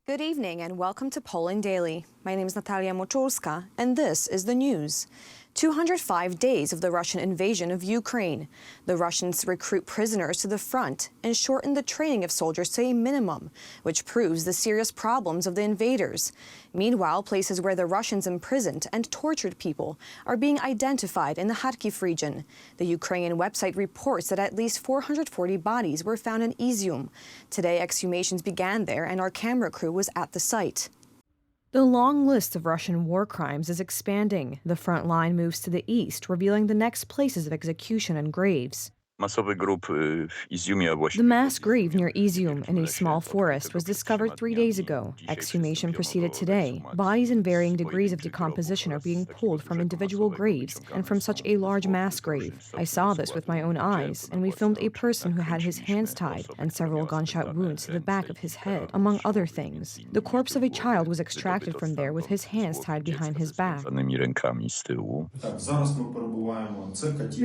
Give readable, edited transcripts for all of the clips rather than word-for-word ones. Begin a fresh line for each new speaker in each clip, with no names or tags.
Good evening and welcome to Poland Daily. My name is Natalia Moczulska and this is the news. 205 days of the Russian invasion of Ukraine. The Russians recruit prisoners to the front and shorten the training of soldiers to a minimum, which proves the serious problems of the invaders. Meanwhile, places where the Russians imprisoned and tortured people are being identified in the Kharkiv region. The Ukrainian website reports that at least 440 bodies were found in Izium. Today, exhumations began there and our camera crew was at the site. The long list of Russian war crimes is expanding. The front line moves to the east, revealing the next places of execution and graves. The mass grave near Izium in a small forest was discovered 3 days ago. Exhumation proceeded today. Bodies in varying degrees of decomposition are being pulled from individual graves and from such a large mass grave. I saw this with my own eyes, and we filmed a person who had his hands tied and several gunshot wounds to the back of his head, among other things. The corpse of a child was extracted from there with his hands tied behind his back. We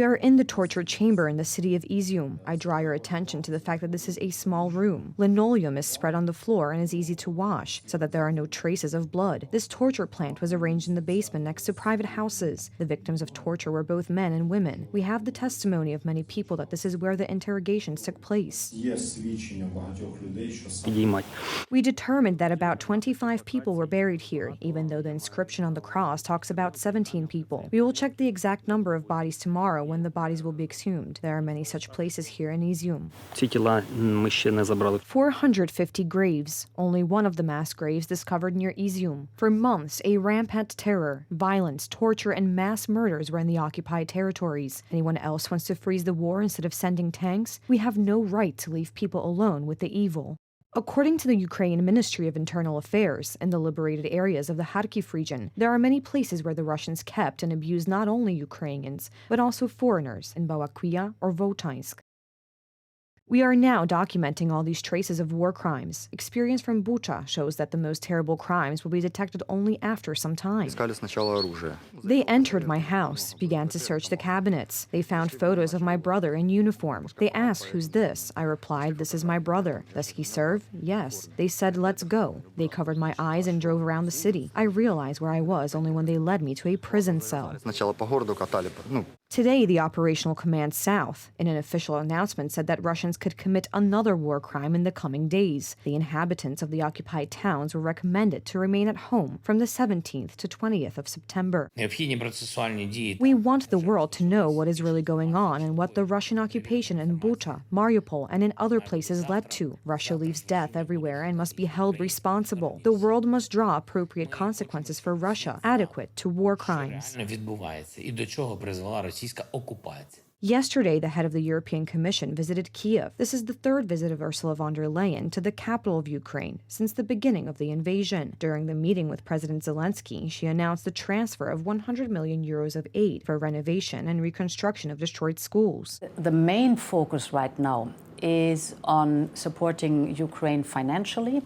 are in the torture chamber in the city of Izium. I draw your attention to the fact that this is a small room. Linoleum is spread on the floor and is easy to wash, so that there are no traces of blood. This torture plant was arranged in the basement next to private houses. The victims of torture were both men and women. We have the testimony of many people that this is where the interrogations took place. We determined that about 25 people were buried here, even though the inscription on the cross talks about 17 people. We will check the exact number of bodies tomorrow when the bodies will be exhumed. There are many such places here in Izium. 450 graves, only one of the mass graves discovered near Izium. For months, a rampant terror, violence, torture, and mass murders were in the occupied territories. Anyone else wants to freeze the war instead of sending tanks? We have no right to leave people alone with the evil. According to the Ukrainian Ministry of Internal Affairs, in the liberated areas of the Kharkiv region, there are many places where the Russians kept and abused not only Ukrainians, but also foreigners in Balaklia or Volchansk. We are now documenting all these traces of war crimes. Experience from Bucha shows that the most terrible crimes will be detected only after some time. They entered my house, began to search the cabinets. They found photos of my brother in uniform. They asked, "Who's this?" I replied, "This is my brother." "Does he serve?" "Yes." They said, "Let's go." They covered my eyes and drove around the city. I realized where I was only when they led me to a prison cell. Today, the Operational Command South, in an official announcement, said that Russians could commit another war crime in the coming days. The inhabitants of the occupied towns were recommended to remain at home from the 17th to 20th of September. We want the world to know what is really going on and what the Russian occupation in Bucha, Mariupol, and in other places led to. Russia leaves death everywhere and must be held responsible. The world must draw appropriate consequences for Russia, adequate to war crimes. Yesterday, the head of the European Commission visited Kiev. This is the third visit of Ursula von der Leyen to the capital of Ukraine since the beginning of the invasion. During the meeting with President Zelensky, she announced the transfer of 100 million euros of aid for renovation and reconstruction of destroyed schools.
The main focus right now is on supporting Ukraine financially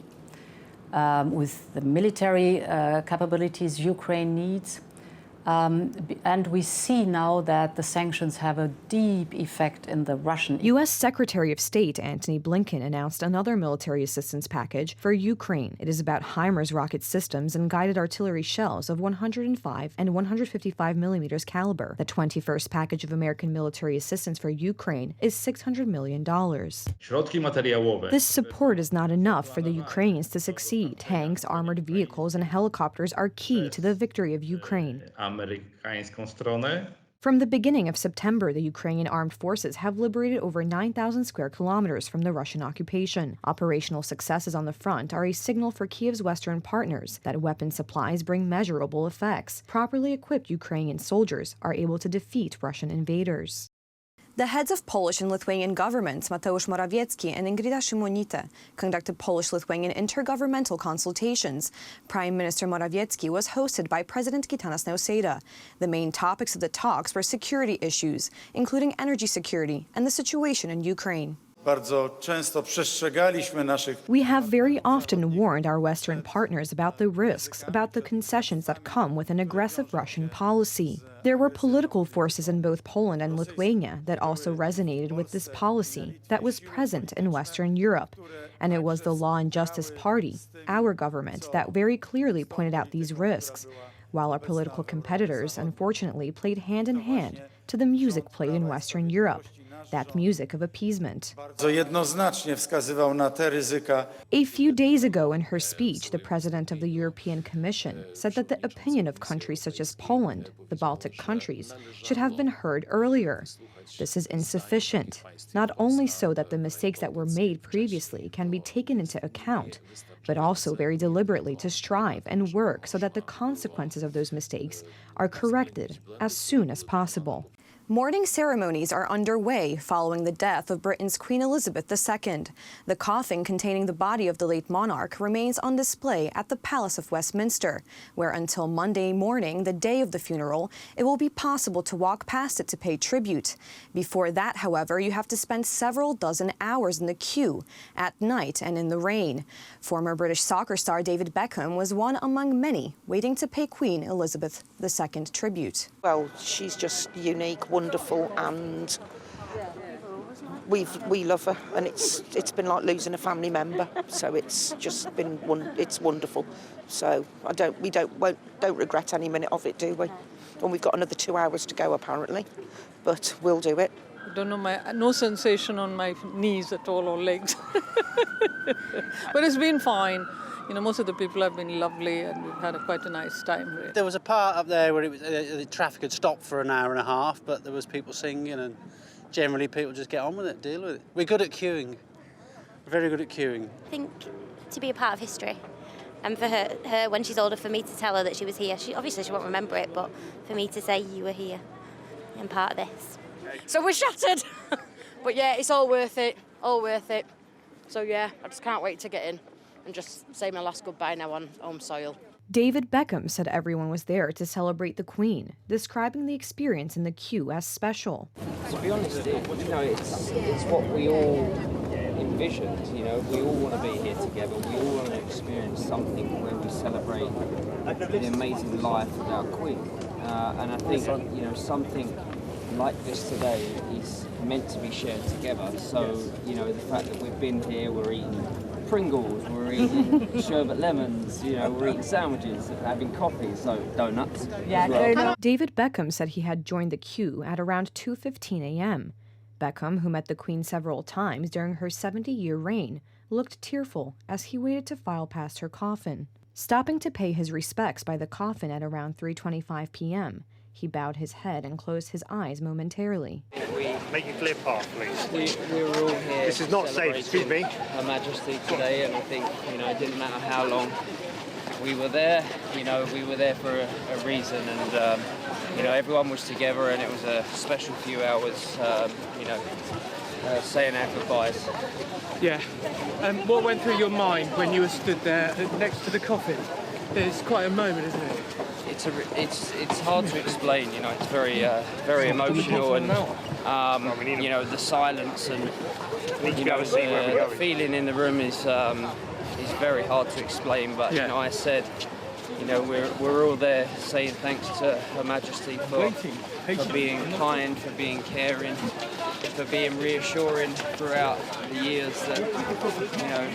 with the military capabilities Ukraine needs. And we see now that the sanctions have a deep effect in the Russian.
U.S. Secretary of State Antony Blinken announced another military assistance package for Ukraine. It is about HIMARS rocket systems and guided artillery shells of 105 and 155 millimeters caliber. The 21st package of American military assistance for Ukraine is $600 million. This support is not enough for the Ukrainians to succeed. Tanks, armored vehicles, and helicopters are key to the victory of Ukraine. From the beginning of September, the Ukrainian armed forces have liberated over 9,000 square kilometers from the Russian occupation. Operational successes on the front are a signal for Kiev's Western partners that weapon supplies bring measurable effects. Properly equipped Ukrainian soldiers are able to defeat Russian invaders. The heads of Polish and Lithuanian governments, Mateusz Morawiecki and Ingrida Šimonytė, conducted Polish-Lithuanian intergovernmental consultations. Prime Minister Morawiecki was hosted by President Gitanas Nausėda. The main topics of the talks were security issues, including energy security and the situation in Ukraine.
Bardzo często przestrzegaliśmy naszych.
We have very often warned our Western partners about the risks, about the concessions that come with an aggressive Russian policy. There were political forces in both Poland and Lithuania that also resonated with this policy that was present in Western Europe. And it was the Law and Justice Party, our government, that very clearly pointed out these risks, while our political competitors, unfortunately, played hand in hand to the music played in Western Europe, that music of appeasement.
Bardzo jednoznacznie wskazywał na te ryzyka.
A few days ago in her speech, the president of the European Commission said that the opinion of countries such as Poland, the Baltic countries, should have been heard earlier. This is insufficient, not only so that the mistakes that were made previously can be taken into account, but also very deliberately to strive and work so that the consequences of those mistakes are corrected as soon as possible. Mourning ceremonies are underway following the death of Britain's Queen Elizabeth II. The coffin containing the body of the late monarch remains on display at the Palace of Westminster, where until Monday morning, the day of the funeral, it will be possible to walk past it to pay tribute. Before that, however, you have to spend several dozen hours in the queue, at night and in the rain. Former British soccer star David Beckham was one among many waiting to pay Queen Elizabeth II tribute.
Well, she's just unique, wonderful, and we love her, and it's been like losing a family member. So it's just been it's wonderful. So we don't regret any minute of it, do we? And we've got another 2 hours to go apparently, but we'll do it.
I don't know, no sensation on my knees at all or legs, but it's been fine. You know, most of the people have been lovely, and we've had quite a nice time. Really.
There was a part up there where it was, the traffic had stopped for an hour and a half, but there was people singing, and generally people just get on with it, deal with it. We're good at queuing. We're very good at queuing.
I think to be a part of history, and for her when she's older, for me to tell her that she was here. She won't remember it, but for me to say you were here and part of this.
So we're shattered, but yeah, it's all worth it, all worth it. So yeah, I just can't wait to get in and just say my last goodbye now on home soil.
David Beckham said everyone was there to celebrate the Queen, describing the experience in the queue as special.
To be honest, it's what we all envisioned. You know, we all want to be here together. We all want to experience something where we celebrate the amazing life of our Queen. And I think something like this today is meant to be shared together. So the fact that we've been here, we're eating Pringles, we're eating sherbet lemons, we're eating sandwiches, having coffee, so donuts as well.
David Beckham said he had joined the queue at around 2:15 a.m. Beckham, who met the Queen several times during her 70-year reign, looked tearful as he waited to file past her coffin. Stopping to pay his respects by the coffin at around 3:25 p.m., he bowed his head and closed his eyes momentarily.
Make a clear path, please.
We were all here.
This is not safe, excuse me.
Her Majesty today, and I think it didn't matter how long we were there. We were there for a reason, and everyone was together, and it was a special few hours. Saying our goodbyes.
Yeah. What went through your mind when you were stood there next to the coffin? It's quite a moment, isn't it?
It's hard to explain. It's very emotional, and the silence and the feeling in the room is very hard to explain. But I said, we're all there saying thanks to Her Majesty for being kind, for being caring, for being reassuring throughout the years that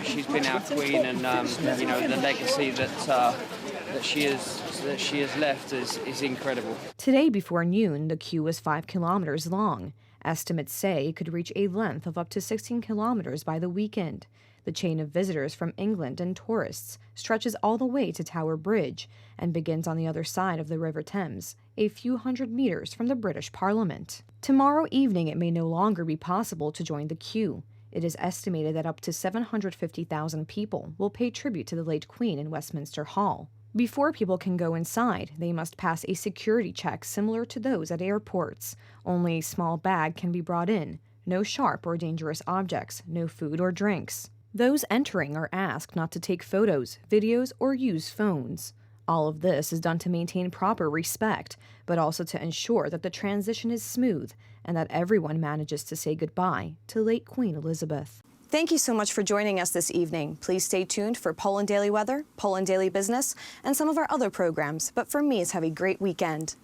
she's been our Queen, and the legacy that she has left is incredible.
Today before noon, the queue was 5 kilometers long. Estimates say it could reach a length of up to 16 kilometers by the weekend. The chain of visitors from England and tourists stretches all the way to Tower Bridge and begins on the other side of the River Thames, a few hundred meters from the British Parliament. Tomorrow evening, it may no longer be possible to join the queue. It is estimated that up to 750,000 people will pay tribute to the late Queen in Westminster Hall. Before people can go inside, they must pass a security check similar to those at airports. Only a small bag can be brought in. No sharp or dangerous objects, no food or drinks. Those entering are asked not to take photos, videos, or use phones. All of this is done to maintain proper respect, but also to ensure that the transition is smooth and that everyone manages to say goodbye to late Queen Elizabeth. Thank you so much for joining us this evening. Please stay tuned for Poland Daily Weather, Poland Daily Business, and some of our other programs. But for me, have a great weekend.